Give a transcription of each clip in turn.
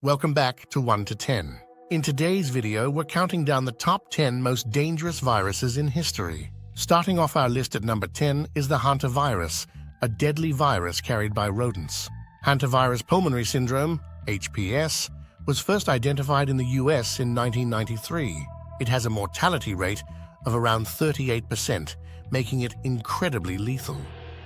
Welcome back to 1 to 10. In today's video, we're counting down the top 10 most dangerous viruses in history. Starting off our list at number 10 is the hantavirus, a deadly virus carried by rodents. Hantavirus pulmonary syndrome, HPS, was first identified in the US in 1993. It has a mortality rate of around 38%, making it incredibly lethal.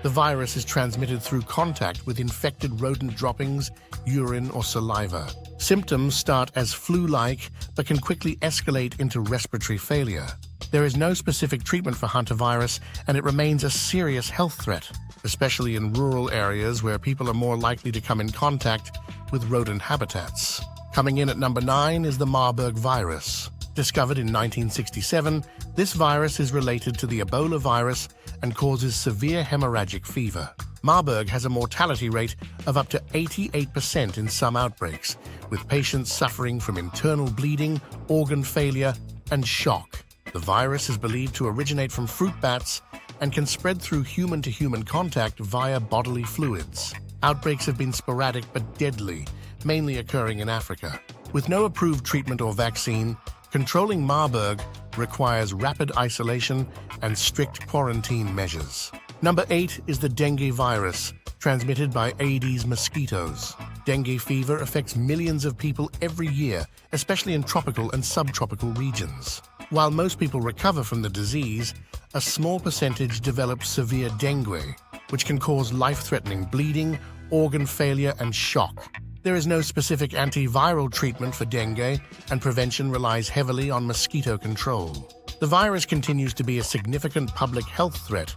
The virus is transmitted through contact with infected rodent droppings, urine, or saliva. Symptoms start as flu-like but can quickly escalate into respiratory failure. There is no specific treatment for hantavirus, and it remains a serious health threat, especially in rural areas where people are more likely to come in contact with rodent habitats. Coming in at number 9 is the Marburg virus. Discovered in 1967, this virus is related to the Ebola virus and causes severe hemorrhagic fever. Marburg has a mortality rate of up to 88% in some outbreaks, with patients suffering from internal bleeding, organ failure, and shock. The virus is believed to originate from fruit bats and can spread through human-to-human contact via bodily fluids. Outbreaks have been sporadic but deadly, mainly occurring in Africa. With no approved treatment or vaccine, controlling Marburg requires rapid isolation and strict quarantine measures. Number 8 is the dengue virus, transmitted by Aedes mosquitoes. Dengue fever affects millions of people every year, especially in tropical and subtropical regions. While most people recover from the disease, a small percentage develop severe dengue, which can cause life-threatening bleeding, organ failure, and shock. There is no specific antiviral treatment for dengue, and prevention relies heavily on mosquito control. The virus continues to be a significant public health threat,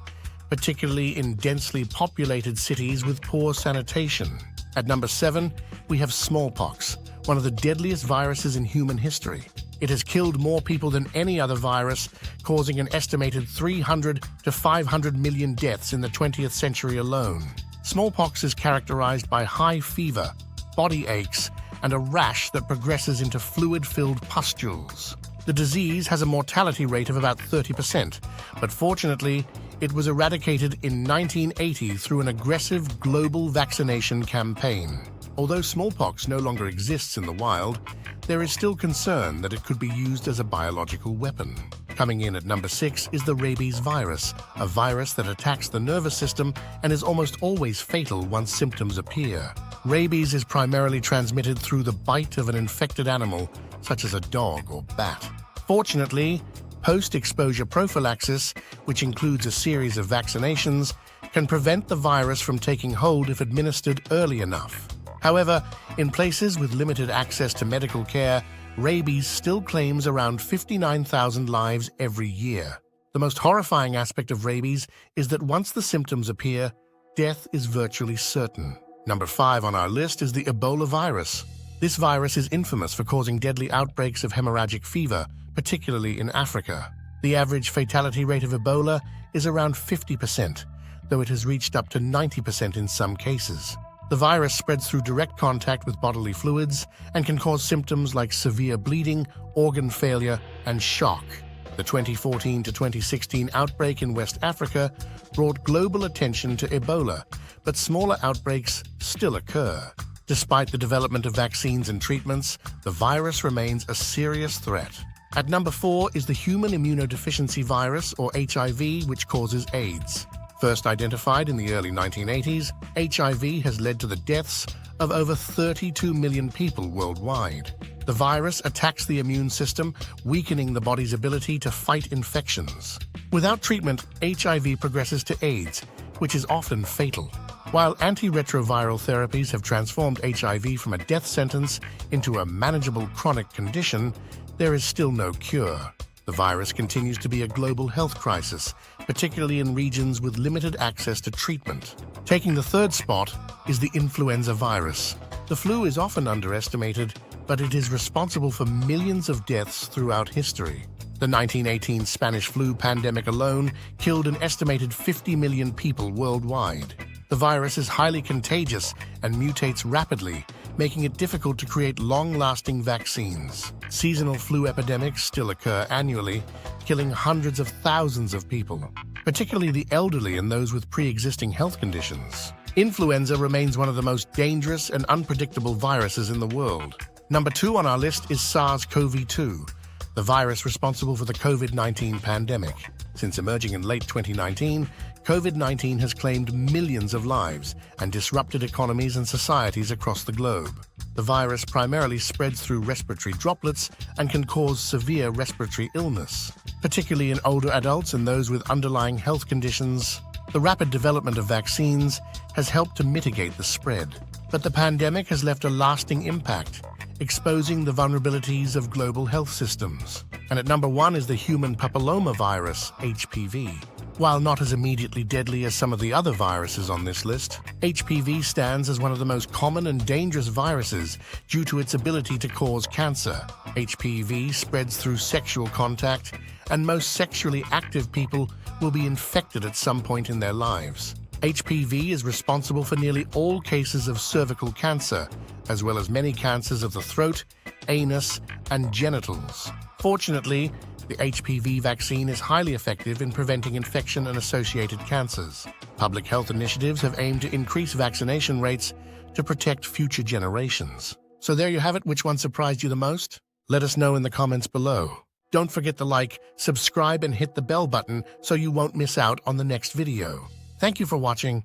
particularly in densely populated cities with poor sanitation. At number 7, we have smallpox, one of the deadliest viruses in human history. It has killed more people than any other virus, causing an estimated 300 to 500 million deaths in the 20th century alone. Smallpox is characterized by high fever, body aches, and a rash that progresses into fluid-filled pustules. The disease has a mortality rate of about 30%, but fortunately, it was eradicated in 1980 through an aggressive global vaccination campaign. Although smallpox no longer exists in the wild, there is still concern that it could be used as a biological weapon. Coming in at number 6 is the rabies virus, a virus that attacks the nervous system and is almost always fatal once symptoms appear. Rabies is primarily transmitted through the bite of an infected animal, such as a dog or bat. Fortunately, post-exposure prophylaxis, which includes a series of vaccinations, can prevent the virus from taking hold if administered early enough. However, in places with limited access to medical care, rabies still claims around 59,000 lives every year. The most horrifying aspect of rabies is that once the symptoms appear, death is virtually certain. Number 5 on our list is the Ebola virus. This virus is infamous for causing deadly outbreaks of hemorrhagic fever, particularly in Africa. The average fatality rate of Ebola is around 50%, though it has reached up to 90% in some cases. The virus spreads through direct contact with bodily fluids and can cause symptoms like severe bleeding, organ failure, and shock. The 2014 to 2016 outbreak in West Africa brought global attention to Ebola, but smaller outbreaks still occur. Despite the development of vaccines and treatments, the virus remains a serious threat. At number 4 is the human immunodeficiency virus, or HIV, which causes AIDS. First identified in the early 1980s, HIV has led to the deaths of over 32 million people worldwide. The virus attacks the immune system, weakening the body's ability to fight infections. Without treatment, HIV progresses to AIDS, which is often fatal. While antiretroviral therapies have transformed HIV from a death sentence into a manageable chronic condition, there is still no cure. The virus continues to be a global health crisis, particularly in regions with limited access to treatment. Taking the third spot is the influenza virus. The flu is often underestimated, but it is responsible for millions of deaths throughout history. The 1918 Spanish flu pandemic alone killed an estimated 50 million people worldwide. The virus is highly contagious and mutates rapidly, making it difficult to create long-lasting vaccines. Seasonal flu epidemics still occur annually, killing hundreds of thousands of people, particularly the elderly and those with pre-existing health conditions. Influenza remains one of the most dangerous and unpredictable viruses in the world. Number 2 on our list is SARS-CoV-2, the virus responsible for the COVID-19 pandemic. Since emerging in late 2019, COVID-19 has claimed millions of lives and disrupted economies and societies across the globe. The virus primarily spreads through respiratory droplets and can cause severe respiratory illness, particularly in older adults and those with underlying health conditions. The rapid development of vaccines has helped to mitigate the spread, but the pandemic has left a lasting impact, exposing the vulnerabilities of global health systems. And at number 1 is the human papillomavirus, HPV. While not as immediately deadly as some of the other viruses on this list, HPV stands as one of the most common and dangerous viruses due to its ability to cause cancer. HPV spreads through sexual contact, and most sexually active people will be infected at some point in their lives. HPV is responsible for nearly all cases of cervical cancer, as well as many cancers of the throat, anus, and genitals. Fortunately, the HPV vaccine is highly effective in preventing infection and associated cancers. Public health initiatives have aimed to increase vaccination rates to protect future generations. So there you have it. Which one surprised you the most? Let us know in the comments below. Don't forget to like, subscribe, and hit the bell button so you won't miss out on the next video. Thank you for watching.